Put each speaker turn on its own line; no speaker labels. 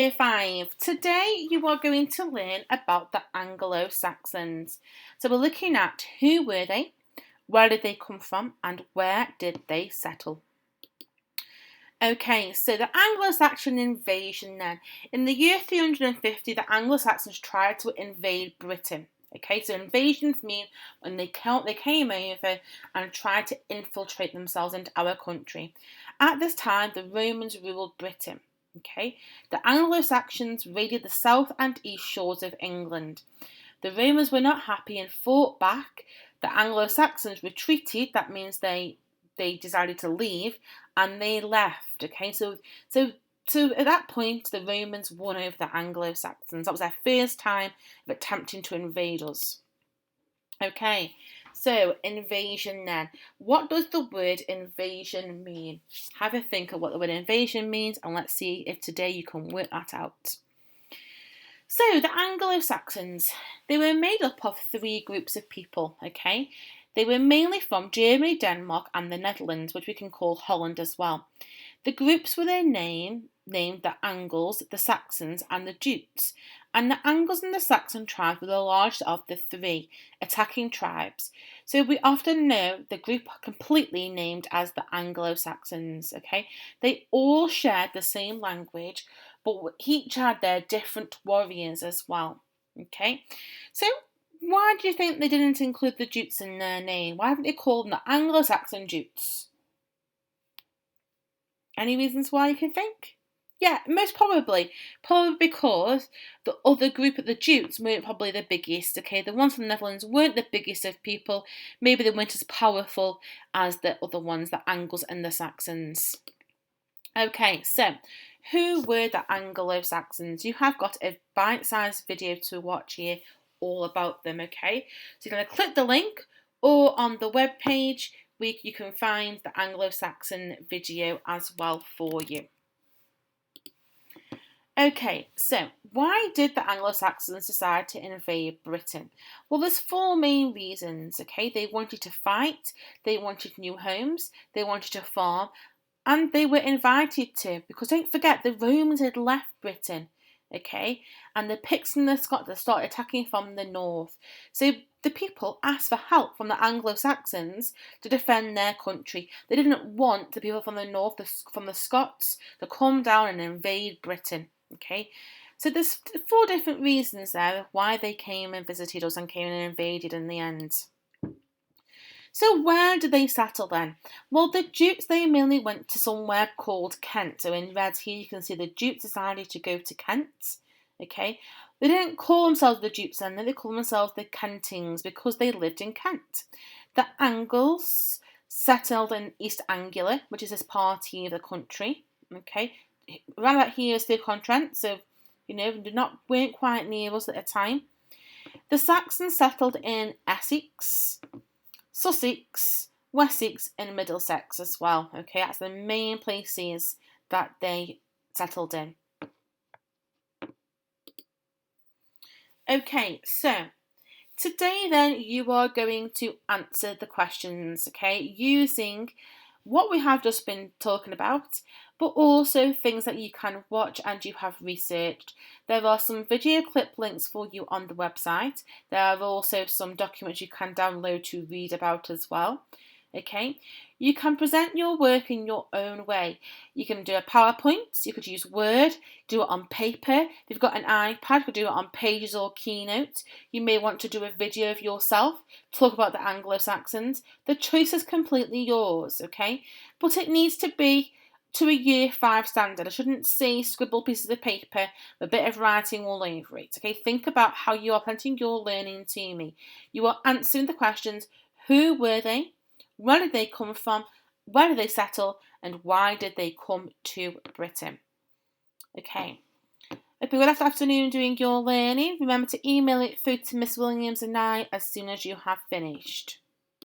Year 5. Today you are going to learn about the Anglo-Saxons. So we're looking at who were they, where did they come from, and where did they settle. Okay, so the Anglo-Saxon invasion then. In the year 350, the Anglo-Saxons tried to invade Britain. Okay, so invasions mean when they came over and tried to infiltrate themselves into our country. At this time, the Romans ruled Britain. Okay, the Anglo-Saxons raided the south and east shores of England. The Romans were not happy and fought back. The Anglo-Saxons retreated. That means they decided to leave and they left. Okay, so at that point, the Romans won over the Anglo-Saxons. That was their first time of attempting to invade us. Okay, so invasion then. What does the word invasion mean? Have a think of what the word invasion means and let's see if today you can work that out. So the Anglo-Saxons, they were made up of 3 groups of people, okay? They were mainly from Germany, Denmark and the Netherlands, which we can call Holland as well. The groups were named the Angles, the Saxons and the Jutes. And the Angles and the Saxon tribes were the largest of the 3 attacking tribes. So we often know the group completely named as the Anglo-Saxons, okay? They all shared the same language, but each had their different warriors as well, okay? So why do you think they didn't include the Jutes in their name? Why haven't they called them the Anglo-Saxon Jutes? Any reasons why you can think? Yeah, most probably. Probably because the other group of the Jutes weren't probably the biggest, okay? The ones from the Netherlands weren't the biggest of people. Maybe they weren't as powerful as the other ones, the Angles and the Saxons. Okay, so who were the Anglo-Saxons? You have got a bite-sized video to watch here all about them, okay? So you're going to click the link or on the web page where you can find the Anglo-Saxon video as well for you. Okay, so why did the Anglo-Saxons decide to invade Britain? Well, there's 4 main reasons, okay? They wanted to fight, they wanted new homes, they wanted to farm, and they were invited to, because don't forget, the Romans had left Britain, okay? And the Picts and the Scots had started attacking from the north. So the people asked for help from the Anglo-Saxons to defend their country. They didn't want the people from the north, from the Scots, to come down and invade Britain. Okay, so there's 4 different reasons there why they came and visited us and came and invaded in the end. So where did they settle then? Well, the Jutes, they mainly went to somewhere called Kent. So in red here you can see the Jutes decided to go to Kent. Okay, they didn't call themselves the Jutes then, they called themselves the Kentings because they lived in Kent. The Angles settled in East Anglia, which is this part here of the country. Okay, around about here is Stoke-on-Trent, so weren't quite near us at the time. The Saxons settled in Essex, Sussex, Wessex and Middlesex as well. Okay, that's the main places that they settled in. Okay, so today then you are going to answer the questions, okay, using what we have just been talking about, but also things that you can watch and you have researched. There are some video clip links for you on the website. There are also some documents you can download to read about as well. Okay, you can present your work in your own way. You can do a PowerPoint, you could use Word, do it on paper. If you've got an iPad, you could do it on Pages or Keynote. You may want to do a video of yourself, talk about the Anglo-Saxons. The choice is completely yours, okay? But it needs to be to a year 5 standard. I shouldn't say scribble pieces of paper with a bit of writing all over it, okay? Think about how you are presenting your learning to me. You are answering the questions, who were they? Where did they come from? Where did they settle? And why did they come to Britain? Okay. If you're left afternoon doing your learning, remember to email it through to Miss Williams and I as soon as you have finished.